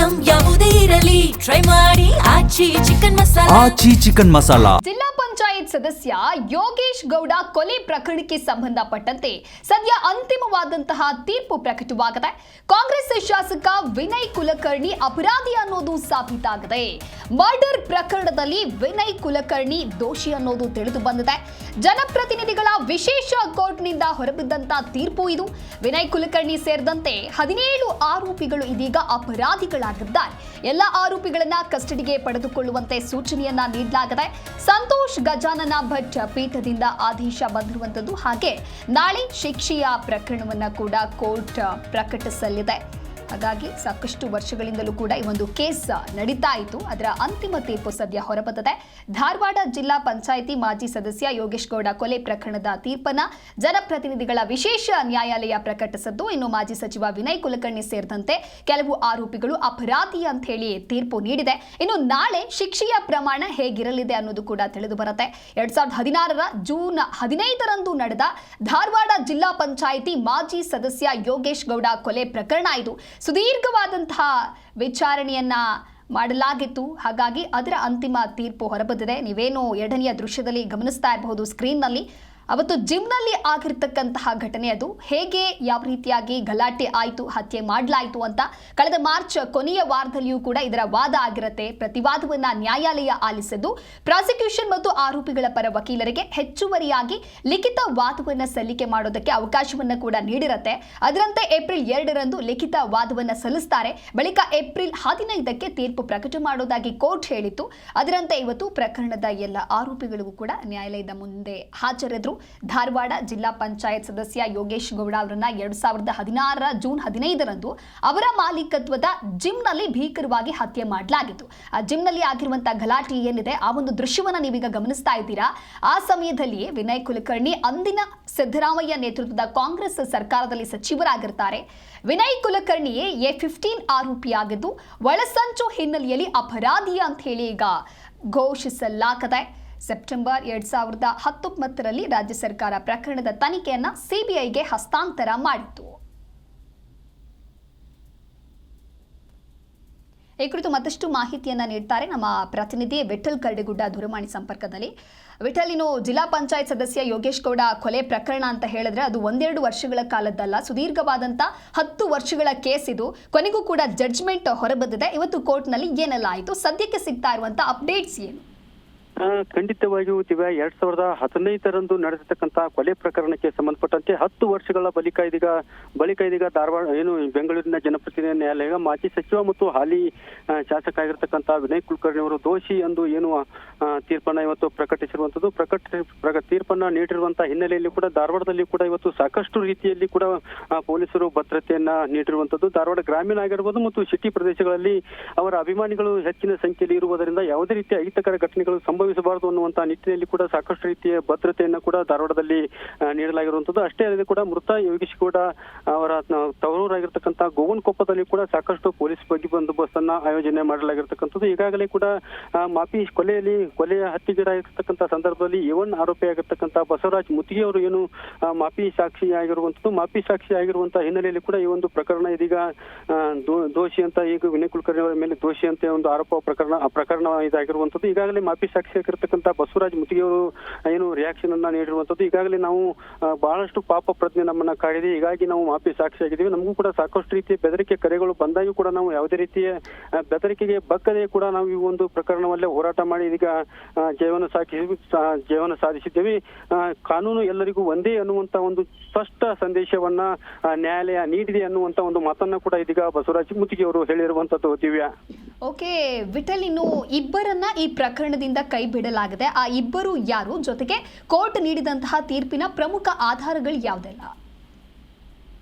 Item ಯಾವುದೇ ಇರಲಿ try ಮಾಡಿ ಆಚಿ ಚಿಕನ್ ಮಸಾಲಾ. ಜಿಲ್ಲಾ ಪಂಚಾಯತ್ ಸದಸ್ಯ ಯೋಗೇಶ್ ಗೌಡ ಕೊಲೆ ಪ್ರಕರಣಕ್ಕೆ ಸಂಬಂಧಪಟ್ಟಂತೆ ಸದ್ಯ ಅಂತಿಮವಾದಂತಹ ತೀರ್ಪು ಪ್ರಕಟವಾಗಿದೆ. ಕಾಂಗ್ರೆಸ್ ಶಾಸಕ ವಿನಯ್ ಕುಲಕರ್ಣಿ ಅಪರಾಧಿ ಅನ್ನೋದು ಸಾಬೀತಾಗಿದೆ. ಮರ್ಡರ್ ಪ್ರಕರಣದಲ್ಲಿ ವಿನಯ್ ಕುಲಕರ್ಣಿ ದೋಷಿ ಅನ್ನೋದು ತಿಳಿದು ಬಂದಿದೆ. ಜನಪ್ರತಿನಿಧಿಗಳ ವಿಶೇಷ ಕೋರ್ಟ್ನಿಂದ ಹೊರಬಿದ್ದಂತ ತೀರ್ಪು ಇದು. ವಿನಯ್ ಕುಲಕರ್ಣಿ ಸೇರಿದಂತೆ 17 ಆರೋಪಿಗಳು ಇದೀಗ ಅಪರಾಧಿಗಳಾಗಿದ್ದಾರೆ. ಎಲ್ಲ ಆರೋಪಿಗಳನ್ನ ಕಸ್ಟಡಿಗೆ ಪಡೆದುಕೊಳ್ಳುವಂತೆ ಸೂಚನೆಯನ್ನ ನೀಡಲಾಗಿದೆ. ಸಂತೋಷ್ ಗಜಾನನ ಭಟ್ ಪೀಠದಿಂದ ಆದೇಶ ಬಂದಿರುವಂತದ್ದು. ಹಾಗೆ ನಾಳೆ ಶಿಕ್ಷೆಯ ಪ್ರಕರಣವನ್ನ ಕೂಡ ಕೋರ್ಟ್ ಪ್ರಕಟಿಸಲಿದೆ. ಹಾಗಾಗಿ ಸಾಕಷ್ಟು ವರ್ಷಗಳಿಂದಲೂ ಕೂಡ ಈ ಒಂದು ಕೇಸ್ ನಡೀತಾ ಇತ್ತು. ಅದರ ಅಂತಿಮ ತೀರ್ಪು ಸದ್ಯ ಹೊರಬಂದಿದೆ. ಧಾರವಾಡ ಜಿಲ್ಲಾ ಪಂಚಾಯಿತಿ ಮಾಜಿ ಸದಸ್ಯ ಯೋಗೇಶ್ ಗೌಡ ಕೊಲೆ ಪ್ರಕರಣದ ತೀರ್ಪನ್ನ ಜನಪ್ರತಿನಿಧಿಗಳ ವಿಶೇಷ ನ್ಯಾಯಾಲಯ ಪ್ರಕಟಿಸಿದ್ದು, ಇನ್ನು ಮಾಜಿ ಸಚಿವ ವಿನಯ್ ಕುಲಕರ್ಣಿ ಸೇರಿದಂತೆ ಕೆಲವು ಆರೋಪಿಗಳು ಅಪರಾಧಿ ಅಂತ ಹೇಳಿ ತೀರ್ಪು ನೀಡಿದೆ. ಇನ್ನು ನಾಳೆ ಶಿಕ್ಷೆಯ ಪ್ರಮಾಣ ಹೇಗಿರಲಿದೆ ಅನ್ನೋದು ಕೂಡ ತಿಳಿದು ಬರುತ್ತೆ. 2016 ಜೂನ್ 15ರಂದು ನಡೆದ ಧಾರವಾಡ ಜಿಲ್ಲಾ ಪಂಚಾಯಿತಿ ಮಾಜಿ ಸದಸ್ಯ ಯೋಗೇಶ್ ಗೌಡ ಕೊಲೆ ಪ್ರಕರಣ ಇದು. ಸುದೀರ್ಘವಾದಂತಹ ವಿಚಾರಣೆಯನ್ನ ಮಾಡಲಾಗಿತ್ತು. ಹಾಗಾಗಿ ಅದರ ಅಂತಿಮ ತೀರ್ಪು ಹೊರಬಂದಿದೆ. ನೀವೇನು ಎರಡನೆಯ ದೃಶ್ಯದಲ್ಲಿ ಗಮನಿಸ್ತಾ ಇರಬಹುದು ಸ್ಕ್ರೀನ್ನಲ್ಲಿ. ಅವತ್ತು ಜಿಮ್ನಲ್ಲಿ ಆಗಿರ್ತಕ್ಕಂತಹ ಘಟನೆ ಅದು. ಹೇಗೆ ಯಾವ ರೀತಿಯಾಗಿ ಗಲಾಟೆ ಆಯಿತು, ಹತ್ಯೆ ಮಾಡಲಾಯಿತು ಅಂತ ಕಳೆದ ಮಾರ್ಚ್ ಕೊನೆಯ ವಾರದಲ್ಲಿಯೂ ಕೂಡ ಇದರ ವಾದ ಆಗಿರುತ್ತೆ. ಪ್ರತಿವಾದವನ್ನ ನ್ಯಾಯಾಲಯ ಆಲಿಸಿದ್ದು, ಪ್ರಾಸಿಕ್ಯೂಷನ್ ಮತ್ತು ಆರೋಪಿಗಳ ಪರ ವಕೀಲರಿಗೆ ಹೆಚ್ಚುವರಿಯಾಗಿ ಲಿಖಿತ ವಾದವನ್ನ ಸಲ್ಲಿಕೆ ಮಾಡೋದಕ್ಕೆ ಅವಕಾಶವನ್ನ ಕೂಡ ನೀಡಿರುತ್ತೆ. ಅದರಂತೆ ಏಪ್ರಿಲ್ 2ರಂದು ಲಿಖಿತ ವಾದವನ್ನ ಸಲ್ಲಿಸ್ತಾರೆ. ಬಳಿಕ ಏಪ್ರಿಲ್ 15ಕ್ಕೆ ತೀರ್ಪು ಪ್ರಕಟ ಮಾಡೋದಾಗಿ ಕೋರ್ಟ್ ಹೇಳಿತ್ತು. ಅದರಂತೆ ಇವತ್ತು ಪ್ರಕರಣದ ಎಲ್ಲ ಆರೋಪಿಗಳಿಗೂ ಕೂಡ ನ್ಯಾಯಾಲಯದ ಮುಂದೆ ಹಾಜರಿದ್ರು. ಧಾರವಾಡ ಜಿಲ್ಲಾ ಪಂಚಾಯತ್ ಸದಸ್ಯ ಯೋಗೇಶ್ ಗೌಡ ಅವರನ್ನ 2016 ಜೂನ್ 15ರಂದು ಅವರ ಮಾಲೀಕತ್ವದ ಜಿಮ್ನಲ್ಲಿ ಭೀಕರವಾಗಿ ಹತ್ಯೆ ಮಾಡಲಾಗಿತ್ತು. ಆ ಜಿಮ್ನಲ್ಲಿ ಆಗಿರುವಂತಹ ಗಲಾಟೆ ಏನಿದೆ ಆ ಒಂದು ದೃಶ್ಯವನ್ನ ನೀವೀಗ ಗಮನಿಸ್ತಾ ಇದ್ದೀರಾ. ಆ ಸಮಯದಲ್ಲಿ ವಿನಯ್ ಕುಲಕರ್ಣಿ ಅಂದಿನ ಸಿದ್ದರಾಮಯ್ಯ ನೇತೃತ್ವದ ಕಾಂಗ್ರೆಸ್ ಸರ್ಕಾರದಲ್ಲಿ ಸಚಿವರಾಗಿರ್ತಾರೆ. ವಿನಯ್ ಕುಲಕರ್ಣಿ A15 ಆರೋಪಿಯಾಗಿದ್ದು ಒಳಸಂಚು ಹಿನ್ನೆಲೆಯಲ್ಲಿ ಅಪರಾಧಿ ಅಂತ ಹೇಳಿ ಈಗ ಘೋಷಿಸಲಾಗಿದೆ. ಸೆಪ್ಟೆಂಬರ್ 2019ರಲ್ಲಿ ರಾಜ್ಯ ಸರ್ಕಾರ ಪ್ರಕರಣದ ತನಿಖೆಯನ್ನ ಸಿಬಿಐಗೆ ಹಸ್ತಾಂತರ ಮಾಡಿತ್ತು. ಈ ಕುರಿತು ಮತ್ತಷ್ಟು ಮಾಹಿತಿಯನ್ನ ನೀಡ್ತಾರೆ ನಮ್ಮ ಪ್ರತಿನಿಧಿ ವಿಠಲ್ ಕರಡಿಗುಡ್ಡ ದೂರವಾಣಿ ಸಂಪರ್ಕದಲ್ಲಿ. ವಿಠಲ್, ಇನ್ನು ಜಿಲ್ಲಾ ಪಂಚಾಯತ್ ಸದಸ್ಯ ಯೋಗೇಶ್ ಗೌಡ ಕೊಲೆ ಪ್ರಕರಣ ಅಂತ ಹೇಳಿದ್ರೆ ಅದು 1-2 ವರ್ಷಗಳ ಕಾಲದ್ದಲ್ಲ, ಸುದೀರ್ಘವಾದಂತ 10 ವರ್ಷಗಳ ಕೇಸ್ ಇದು. ಕೊನೆಗೂ ಕೂಡ ಜಡ್ಜ್ಮೆಂಟ್ ಹೊರಬಂದಿದೆ. ಇವತ್ತು ಕೋರ್ಟ್ನಲ್ಲಿ ಏನೆಲ್ಲ ಆಯಿತು, ಸದ್ಯಕ್ಕೆ ಸಿಗ್ತಾ ಇರುವಂತ ಅಪ್ಡೇಟ್ಸ್ ಏನು? ಖಂಡಿತವಾಗಿಯೂ ದಿವ್ಯಾ, 2015ರಂದು ನಡೆದಿರ್ತಕ್ಕಂತಹ ಕೊಲೆ ಪ್ರಕರಣಕ್ಕೆ ಸಂಬಂಧಪಟ್ಟಂತೆ 10 ವರ್ಷಗಳ ಬಳಿಕ ಇದೀಗ ಧಾರವಾಡ ಬೆಂಗಳೂರಿನ ಜನಪ್ರತಿನಿಧಿ ನ್ಯಾಯಾಲಯ ಮಾಜಿ ಸಚಿವ ಮತ್ತು ಹಾಲಿ ಶಾಸಕ ಆಗಿರ್ತಕ್ಕಂತಹ ವಿನಯ್ ಕುಲಕರ್ಣಿ ಅವರು ದೋಷಿ ಎಂದು ತೀರ್ಪನ್ನ ಇವತ್ತು ಪ್ರಕಟಿಸಿರುವಂತದ್ದು. ತೀರ್ಪನ್ನ ನೀಡಿರುವಂತಹ ಹಿನ್ನೆಲೆಯಲ್ಲಿ ಕೂಡ ಧಾರವಾಡದಲ್ಲಿ ಕೂಡ ಇವತ್ತು ಸಾಕಷ್ಟು ರೀತಿಯಲ್ಲಿ ಕೂಡ ಪೊಲೀಸರು ಭದ್ರತೆಯನ್ನ ನೀಡಿರುವಂತದ್ದು. ಧಾರವಾಡ ಗ್ರಾಮೀಣ ಆಗಿರ್ಬೋದು ಮತ್ತು ಸಿಟಿ ಪ್ರದೇಶಗಳಲ್ಲಿ ಅವರ ಅಭಿಮಾನಿಗಳು ಹೆಚ್ಚಿನ ಸಂಖ್ಯೆಯಲ್ಲಿ ಇರುವುದರಿಂದ ಯಾವುದೇ ರೀತಿಯ ಅಹಿತಕರ ಘಟನೆಗಳು ಸಂಭವಿಸಬಾರದು ಅನ್ನುವಂತಹ ನಿಟ್ಟಿನಲ್ಲಿ ಕೂಡ ಸಾಕಷ್ಟು ರೀತಿಯ ಭದ್ರತೆಯನ್ನ ಕೂಡ ಧಾರವಾಡದಲ್ಲಿ ನೀಡಲಾಗಿರುವಂತದ್ದು. ಅಷ್ಟೇ ಅಲ್ಲದೆ ಕೂಡ ಮೃತ ಯೋಗೇಶ್ ಗೌಡ ಅವರ ತವರೂರಾಗಿರ್ತಕ್ಕಂಥ ಗೋವನಕೊಪ್ಪದಲ್ಲಿ ಕೂಡ ಸಾಕಷ್ಟು ಪೊಲೀಸ್ ಬಂದೋಬಸ್ತ್ ಅನ್ನ ಆಯೋಜನೆ ಮಾಡಲಾಗಿರ್ತಕ್ಕಂಥದ್ದು. ಈಗಾಗಲೇ ಕೂಡ ಮಾಪಿ ಕೊಲೆಯ ಹತ್ಯೆಗೀಡಾಗಿರ್ತಕ್ಕಂಥ ಸಂದರ್ಭದಲ್ಲಿ A1 ಆರೋಪಿ ಆಗಿರ್ತಕ್ಕಂಥ ಬಸವರಾಜ್ ಮುತ್ತಿಗೆ ಅವರು ಮಾಪಿ ಸಾಕ್ಷಿ ಆಗಿರುವಂತಹ ಹಿನ್ನೆಲೆಯಲ್ಲಿ ಕೂಡ ಈ ಒಂದು ಪ್ರಕರಣ ಇದೀಗ ದೋಷಿ ಅಂತ ಈಗ ವಿನಯ್ ಕುಲಕರ್ಣಿ ಅವರ ಮೇಲೆ ದೋಷಿ ಅಂತ ಒಂದು ಆರೋಪ ಪ್ರಕರಣ ಇದಾಗಿರುವಂತದ್ದು. ಈಗಾಗಲೇ ಮಾಪಿ ಸಾಕ್ಷಿ ಆಗಿರ್ತಕ್ಕಂಥ ಬಸವರಾಜ್ ಮುತ್ತಿಗೆ ಅವರು ರಿಯಾಕ್ಷನ್ ಅನ್ನ ನೀಡಿರುವಂತದ್ದು. ಈಗಾಗಲೇ ನಾವು ಬಹಳಷ್ಟು ಪಾಪ ಪ್ರಜ್ಞೆ ನಮ್ಮನ್ನ ಕಾಡಿದೆ, ಹೀಗಾಗಿ ನಾವು ಮಾಪಿ ಸಾಕ್ಷಿ ಆಗಿದ್ದೀವಿ. ನಮಗೂ ಕೂಡ ಸಾಕಷ್ಟು ರೀತಿಯ ಬೆದರಿಕೆ ಕರೆಗಳು ಬಂದಾಗೂ ಕೂಡ ನಾವು ಯಾವುದೇ ರೀತಿಯ ಬೆದರಿಕೆಗೆ ಬಗ್ಗದೆ ಕೂಡ ನಾವು ಈ ಒಂದು ಪ್ರಕರಣವಲ್ಲೇ ಹೋರಾಟ ಮಾಡಿ ಇದೀಗ ಜೀವನ ಸಾಧಿಸಿದ್ದೇವೆ. ಕಾನೂನು ಎಲ್ಲರಿಗೂ ಒಂದೇ ಅನ್ನುವಂತ ಒಂದು ಸ್ಪಷ್ಟ ಸಂದೇಶವನ್ನ ನ್ಯಾಯಾಲಯ ನೀಡಿದೆ ಅನ್ನುವಂತ ಒಂದು ಮಾತನ್ನ ಕೂಡ ಇದೀಗ ಬಸವರಾಜ್ ಮುತ್ತಿಗೆ ಅವರು ಹೇಳಿರುವಂತದ್ದು. ದಿವ್ಯಾ, ಓಕೆ ವಿಠಲ್, ಇನ್ನು ಇಬ್ಬರನ್ನ ಈ ಪ್ರಕರಣದಿಂದ ಕೈ ಬಿಡಲಾಗಿದೆ. ಆ ಇಬ್ಬರು ಯಾರು, ಜೊತೆಗೆ ಕೋರ್ಟ್ ನೀಡಿದಂತಹ ತೀರ್ಪಿನ ಪ್ರಮುಖ ಆಧಾರಗಳು ಯಾವುದೆಲ್ಲ?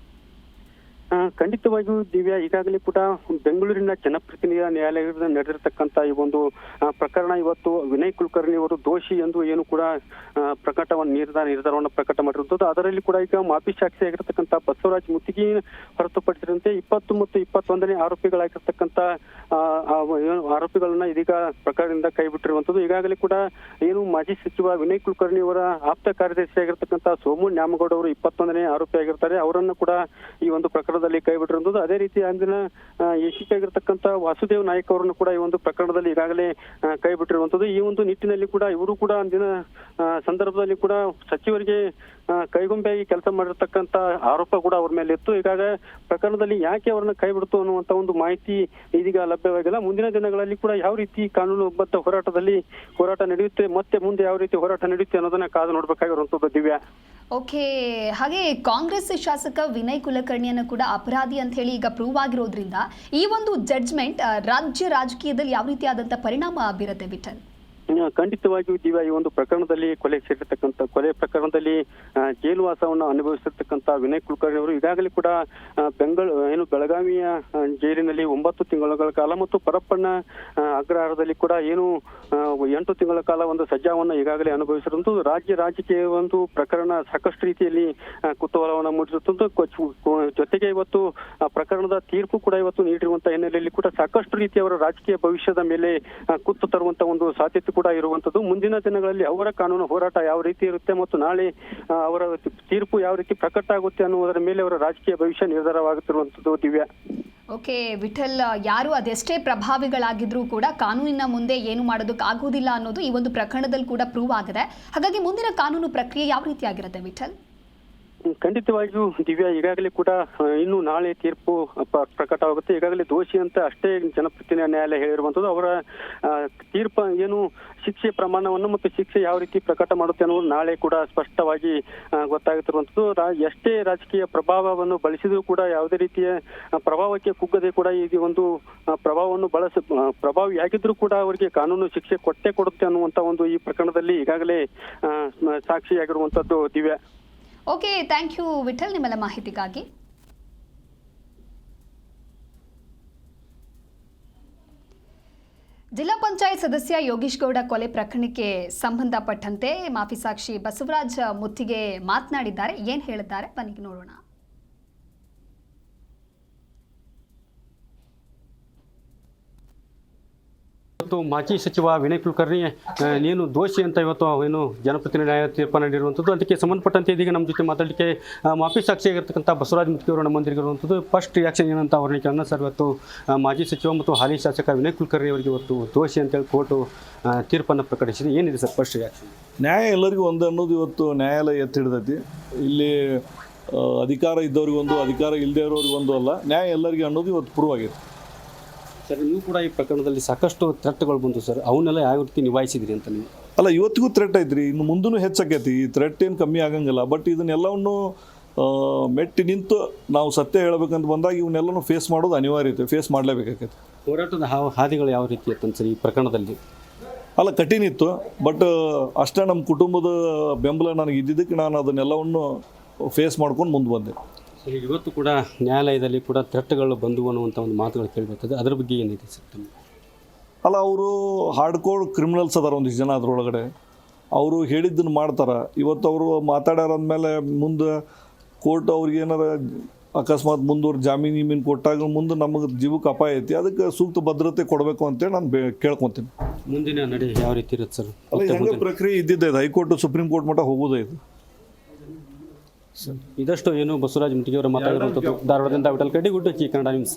ಖಂಡಿತವಾಗಿಯೂ ದಿವ್ಯಾ, ಈಗಾಗಲೇ ಕೂಡ ಬೆಂಗಳೂರಿನ ಜನಪ್ರತಿನಿಧಿ ನ್ಯಾಯಾಲಯದಿಂದ ನಡೆದಿರತಕ್ಕಂತ ಈ ಒಂದು ಪ್ರಕರಣ ಇವತ್ತು ವಿನಯ್ ಕುಲಕರ್ಣಿ ಅವರು ದೋಷಿ ಎಂದು ಕೂಡ ನಿರ್ಧಾರವನ್ನು ಪ್ರಕಟ ಮಾಡಿರುವಂತದ್ದು. ಅದರಲ್ಲಿ ಕೂಡ ಈಗ ಮಾಪಿ ಸಾಕ್ಷಿ ಆಗಿರತಕ್ಕಂತ ಬಸವರಾಜ್ ಮುತ್ತಿಗೆ ಹೊರತುಪಡಿಸಿದಂತೆ 20 ಮತ್ತು 21ನೇ ಆರೋಪಿಗಳಾಗಿರ್ತಕ್ಕಂತ ಆರೋಪಿಗಳನ್ನ ಇದೀಗ ಪ್ರಕರಣದಿಂದ ಕೈ ಬಿಟ್ಟಿರುವಂತದ್ದು. ಈಗಾಗಲೇ ಕೂಡ ಮಾಜಿ ಸಚಿವ ವಿನಯ್ ಕುಲಕರ್ಣಿ ಅವರ ಆಪ್ತ ಕಾರ್ಯದರ್ಶಿ ಆಗಿರ್ತಕ್ಕಂತ ಸೋಮು ನ್ಯಾಮಗೌಡ ಅವರು 21ನೇ ಆರೋಪಿ ಆಗಿರ್ತಾರೆ. ಅವರನ್ನು ಕೂಡ ಈ ಒಂದು ಪ್ರಕರಣ ಪ್ರಕರಣದಲ್ಲಿ ಕೈ ಬಿಟ್ಟಿರುವಂಥದ್ದು. ಅದೇ ರೀತಿ ಅಂದಿನ ಎಸಿಪಿ ಆಗಿರ್ತಕ್ಕಂಥ ವಾಸುದೇವ್ ನಾಯ್ಕ್ ಅವರನ್ನು ಕೂಡ ಈ ಒಂದು ಪ್ರಕರಣದಲ್ಲಿ ಈಗಾಗಲೇ ಕೈ ಬಿಟ್ಟಿರುವಂಥದ್ದು. ಈ ಒಂದು ನಿಟ್ಟಿನಲ್ಲಿ ಕೂಡ ಇವರು ಕೂಡ ಅಂದಿನ ಸಂದರ್ಭದಲ್ಲಿ ಕೂಡ ಸಚಿವರಿಗೆ ಕೈಗೊಂಬೆಯಾಗಿ ಕೆಲಸ ಮಾಡಿರ್ತಕ್ಕಂಥ ಆರೋಪ ಕೂಡ ಅವ್ರ ಮೇಲೆ ಇತ್ತು. ಹೀಗಾಗಿ ಪ್ರಕರಣದಲ್ಲಿ ಯಾಕೆ ಅವರನ್ನ ಕೈ ಬಿಡ್ತು ಅನ್ನುವಂತ ಒಂದು ಮಾಹಿತಿ ಇದೀಗ ಲಭ್ಯವಾಗಿಲ್ಲ. ಮುಂದಿನ ದಿನಗಳಲ್ಲಿ ಕೂಡ ಯಾವ ರೀತಿ ಕಾನೂನುಬದ್ಧ ಹೋರಾಟ ನಡೆಯುತ್ತೆ, ಮತ್ತೆ ಮುಂದೆ ಯಾವ ರೀತಿ ಹೋರಾಟ ನಡೆಯುತ್ತೆ ಅನ್ನೋದನ್ನ ಕಾದು ನೋಡ್ಬೇಕಾಗಿರುವಂತದ್ದು. ದಿವ್ಯಾ, ಓಕೆ, ಹಾಗೆ ಕಾಂಗ್ರೆಸ್ ಶಾಸಕ ವಿನಯ್ ಕುಲಕರ್ಣಿಯನ್ನು ಕೂಡ ಅಪರಾಧಿ ಅಂತ ಹೇಳಿ ಈಗ ಪ್ರೂವ್ ಆಗಿರೋದ್ರಿಂದ ಈ ಒಂದು ಜಡ್ಜ್ಮೆಂಟ್ ರಾಜ್ಯ ರಾಜಕೀಯದಲ್ಲಿ ಯಾವ ರೀತಿಯಾದಂಥ ಪರಿಣಾಮ ಬೀರುತ್ತೆ ವಿಠಲ್? ಖಂಡಿತವಾಗಿಯೂ ದಿವ್ಯಾ, ಈ ಒಂದು ಪ್ರಕರಣದಲ್ಲಿ ಕೊಲೆ ಪ್ರಕರಣದಲ್ಲಿ ಜೈಲುವಾಸವನ್ನು ಅನುಭವಿಸಿರ್ತಕ್ಕಂಥ ವಿನಯ್ ಕುಲಕರ್ಣಿ ಅವರು ಈಗಾಗಲೇ ಕೂಡ ಬೆಳಗಾವಿಯ ಜೈಲಿನಲ್ಲಿ 9 ತಿಂಗಳ ಕಾಲ ಮತ್ತು ಪರಪ್ಪಣ್ಣ ಅಗ್ರಹಾರದಲ್ಲಿ ಕೂಡ 8 ತಿಂಗಳ ಕಾಲ ಒಂದು ಸಜ್ಜಾವನ್ನು ಈಗಾಗಲೇ ಅನುಭವಿಸಿರುವಂತೂ ರಾಜ್ಯ ರಾಜಕೀಯ ಒಂದು ಪ್ರಕರಣ ಸಾಕಷ್ಟು ರೀತಿಯಲ್ಲಿ ಕುತೂಹಲವನ್ನು ಮೂಡಿಸುತ್ತಂತೂ. ಜೊತೆಗೆ ಇವತ್ತು ಪ್ರಕರಣದ ತೀರ್ಪು ಕೂಡ ಇವತ್ತು ನೀಡಿರುವಂತಹ ಹಿನ್ನೆಲೆಯಲ್ಲಿ ಕೂಡ ಸಾಕಷ್ಟು ರೀತಿಯ ಅವರ ರಾಜಕೀಯ ಭವಿಷ್ಯದ ಮೇಲೆ ಕುತ್ತು ತರುವಂತಹ ಒಂದು ಸಾಧ್ಯತೆ ಕೂಡ ಇರುವಂತದ್ದು. ಮುಂದಿನ ದಿನಗಳಲ್ಲಿ ಅವರ ಕಾನೂನು ಹೋರಾಟ ಯಾವ ರೀತಿ ಇರುತ್ತೆ ಮತ್ತು ನಾಳೆ ಅವರ ತೀರ್ಪು ಯಾವ ರೀತಿ ಪ್ರಕಟ ಆಗುತ್ತೆ ಅನ್ನುವುದರ ಮೇಲೆ ಅವರ ರಾಜಕೀಯ ಭವಿಷ್ಯ ನಿರ್ಧಾರವಾಗುತ್ತಿರುವಂತದ್ದು. ದಿವ್ಯಾ, ಓಕೆ ವಿಠಲ್, ಯಾರು ಅದೆಷ್ಟೇ ಪ್ರಭಾವಿಗಳಾಗಿದ್ರೂ ಕೂಡ ಕಾನೂನಿನ ಮುಂದೆ ಏನು ಮಾಡೋದಕ್ಕಾಗೋದಿಲ್ಲ ಅನ್ನೋದು ಈ ಒಂದು ಪ್ರಕರಣದಲ್ಲಿ ಕೂಡ ಪ್ರೂವ್ ಆಗಿದೆ. ಹಾಗಾಗಿ ಮುಂದಿನ ಕಾನೂನು ಪ್ರಕ್ರಿಯೆ ಯಾವ ರೀತಿ ಆಗಿರುತ್ತೆ ವಿಠಲ್? ಖಂಡಿತವಾಗಿಯೂ ದಿವ್ಯಾ, ಈಗಾಗಲೇ ಕೂಡ ಇನ್ನು ನಾಳೆ ತೀರ್ಪು ಪ್ರಕಟವಾಗುತ್ತೆ. ಈಗಾಗಲೇ ದೋಷಿ ಅಂತ ಅಷ್ಟೇ ಜನಪ್ರತಿನಿಧಿ ನ್ಯಾಯಾಲಯ ಹೇಳಿರುವಂತದ್ದು. ಅವರ ತೀರ್ಪು ಶಿಕ್ಷೆ ಪ್ರಮಾಣವನ್ನು ಮತ್ತು ಶಿಕ್ಷೆ ಯಾವ ರೀತಿ ಪ್ರಕಟ ಮಾಡುತ್ತೆ ಅನ್ನೋದು ನಾಳೆ ಕೂಡ ಸ್ಪಷ್ಟವಾಗಿ ಗೊತ್ತಾಗುತ್ತಿರುವಂತದ್ದು. ಎಷ್ಟೇ ರಾಜಕೀಯ ಪ್ರಭಾವವನ್ನು ಬಳಸಿದರೂ ಕೂಡ ಯಾವುದೇ ರೀತಿಯ ಪ್ರಭಾವಕ್ಕೆ ಕುಗ್ಗದೆ ಕೂಡ ಈ ಒಂದು ಪ್ರಭಾವವನ್ನು ಪ್ರಭಾವಿಯಾಗಿದ್ರೂ ಕೂಡ ಅವರಿಗೆ ಕಾನೂನು ಶಿಕ್ಷೆ ಕೊಡುತ್ತೆ ಅನ್ನುವಂತ ಒಂದು ಈ ಪ್ರಕರಣದಲ್ಲಿ ಈಗಾಗಲೇ ಸಾಕ್ಷಿಯಾಗಿರುವಂತದ್ದು. Divya, okay, thank you Vithal ನಿಮ್ಮೆಲ್ಲ ಮಾಹಿತಿಗಾಗಿ. ಜಿಲ್ಲಾ ಪಂಚಾಯತ್ ಸದಸ್ಯ ಯೋಗೀಶ್ ಗೌಡ ಕೊಲೆ ಪ್ರಕರಣಕ್ಕೆ ಸಂಬಂಧಪಟ್ಟಂತೆ ಮಾಫಿ ಸಾಕ್ಷಿ ಬಸವರಾಜ್ ಮುತ್ತಿಗೆ ಮಾತನಾಡಿದ್ದಾರೆ. ಏನು ಹೇಳಿದ್ದಾರೆ ಬನ್ನಿ ನೋಡೋಣ. ಇವತ್ತು ಮಾಜಿ ಸಚಿವ ವಿನಯ್ ಕುಲಕರ್ಣಿ ನೀನು ದೋಷಿ ಅಂತ ಇವತ್ತು ಜನಪ್ರತಿನಿಧಿ ನ್ಯಾಯ ತೀರ್ಪು ನೀಡಿರುವಂಥದ್ದು. ಅದಕ್ಕೆ ಸಂಬಂಧಪಟ್ಟಂತೆ ಇದೀಗ ನಮ್ಮ ಜೊತೆ ಮಾತಾಡಲಿಕ್ಕೆ ಮಾಫಿ ಸಾಕ್ಷಿಯಾಗಿರ್ತಕ್ಕಂಥ ಬಸವರಾಜ್ ಮುತ್ತಿಗೆ ಅವರು ನಮ್ಮೊಂದಿಗಿರುವಂಥದ್ದು. ಫಸ್ಟ್ ರಿಯಾಕ್ಷನ್ ಏನಂತ ಅವ್ರನ್ನ ಕೇಳೋಣ ಸರ್. ಇವತ್ತು ಮಾಜಿ ಸಚಿವ ಮತ್ತು ಹಾಲಿ ಶಾಸಕ ವಿನಯ್ ಕುಲಕರ್ಣಿ ಅವರಿಗೆ ಇವತ್ತು ದೋಷಿ ಅಂತೇಳಿ ಕೋರ್ಟು ತೀರ್ಪನ್ನು ಪ್ರಕಟಿಸಿದೆ. ಏನಿದೆ ಸರ್ ಫಸ್ಟ್ ರಿಯಾಕ್ಷನ್? ನ್ಯಾಯ ಎಲ್ಲರಿಗೂ ಒಂದು ಅನ್ನೋದು ಇವತ್ತು ನ್ಯಾಯಾಲಯ ಎತ್ತಿ ಹಿಡ್ದೈತಿ. ಇಲ್ಲಿ ಅಧಿಕಾರ ಇದ್ದವ್ರಿಗೊಂದು, ಅಧಿಕಾರ ಇಲ್ಲದೆ ಇರೋರಿಗೊಂದು ಅಲ್ಲ, ನ್ಯಾಯ ಎಲ್ಲರಿಗೂ ಅನ್ನೋದು ಇವತ್ತು ಪ್ರೂವ್ ಆಗಿದೆ. ಸರ್, ನೀವು ಕೂಡ ಈ ಪ್ರಕರಣದಲ್ಲಿ ಸಾಕಷ್ಟು ಥ್ರೆಟ್ಗಳು ಬಂತು ಸರ್, ಅವನ್ನೆಲ್ಲ ಯಾವ ರೀತಿ ನಿಭಾಯಿಸಿದ್ರಿ ಅಂತ ನೀವು? ಅಲ್ಲ, ಇವತ್ತಿಗೂ ಥ್ರೆಟ್ ಐತ್ರಿ, ಇನ್ನು ಮುಂದೂ ಹೆಚ್ಚಾಕೈತಿ. ಈ ಥ್ರೆಟ್ ಏನು ಕಮ್ಮಿ ಆಗಂಗಿಲ್ಲ. ಬಟ್ ಇದನ್ನೆಲ್ಲವನ್ನು ಮೆಟ್ಟಿ ನಿಂತು ನಾವು ಸತ್ಯ ಹೇಳಬೇಕಂತ ಬಂದಾಗ ಇವನ್ನೆಲ್ಲನೂ ಫೇಸ್ ಮಾಡೋದು ಅನಿವಾರ್ಯತೆ, ಫೇಸ್ ಮಾಡಲೇಬೇಕಾಗೈತಿ. ಹೋರಾಟದ ಹಾದಿಗಳು ಯಾವ ರೀತಿ ಇತ್ತು ಸರ್ ಈ ಪ್ರಕರಣದಲ್ಲಿ? ಅಲ್ಲ, ಕಠಿಣ ಇತ್ತು. ಬಟ್ ಅಷ್ಟೇ ನಮ್ಮ ಕುಟುಂಬದ ಬೆಂಬಲ ನನಗೆ ಇದ್ದಿದ್ದಕ್ಕೆ ನಾನು ಅದನ್ನೆಲ್ಲವನ್ನು ಫೇಸ್ ಮಾಡ್ಕೊಂಡು ಮುಂದೆ ಬಂದೆ. ಇವತ್ತು ಕೂಡ ನ್ಯಾಯಾಲಯದಲ್ಲಿ ಕೂಡ ಥ್ರೆಟ್ಗಳು ಬಂದವು ಅನ್ನುವಂಥ ಒಂದು ಮಾತುಗಳು ಕೇಳಿಬರ್ತದೆ. ಅದರ ಬಗ್ಗೆ ಏನಿದೆ ಸರ್? ಅಲ್ಲ, ಅವರು ಹಾರ್ಡ್ಕೋರ್ ಕ್ರಿಮಿನಲ್ಸ್ ಅದಾರ ಒಂದಿಷ್ಟು ಜನ ಅದರೊಳಗಡೆ. ಅವರು ಹೇಳಿದ್ದನ್ನು ಮಾಡ್ತಾರೆ. ಇವತ್ತು ಅವರು ಮಾತಾಡ್ಯಾರಂದಮೇಲೆ ಮುಂದೆ ಕೋರ್ಟ್ ಅವ್ರಿಗೆ ಏನಾರ ಅಕಸ್ಮಾತ್ ಮುಂದೂರು ಜಾಮೀನು ಕೊಟ್ಟಾಗ ಮುಂದೆ ನಮಗೆ ಜೀವಕ್ಕೆ ಅಪಾಯ ಐತಿ. ಅದಕ್ಕೆ ಸೂಕ್ತ ಭದ್ರತೆ ಕೊಡಬೇಕು ಅಂತೇಳಿ ನಾನು ಕೇಳ್ಕೊತೀನಿ. ಮುಂದಿನ ನಡೆ ಯಾವ ರೀತಿ ಇರುತ್ತೆ ಸರ್? ಅಲ್ಲ, ಹೆಂಗೆ ಪ್ರಕ್ರಿಯೆ ಇದ್ದಿದ್ದೆ ಇದು. ಹೈಕೋರ್ಟ್ ಸುಪ್ರೀಂ ಕೋರ್ಟ್ ಮಟ್ಟ ಹೋಗೋದೇ ಇದು. ಇದಷ್ಟು ಏನು ಬಸವರಾಜ್ ಮುತ್ತಿಗೆ ಅವರ ಮಾತಾಡಿರುವಂಥದ್ದು. ಧಾರವಾಡದಿಂದ ವಿಠಲ್ ಕಡ್ಡಿ, ಗುಡ್ ಕನ್ನಡ ನ್ಯೂಸ್.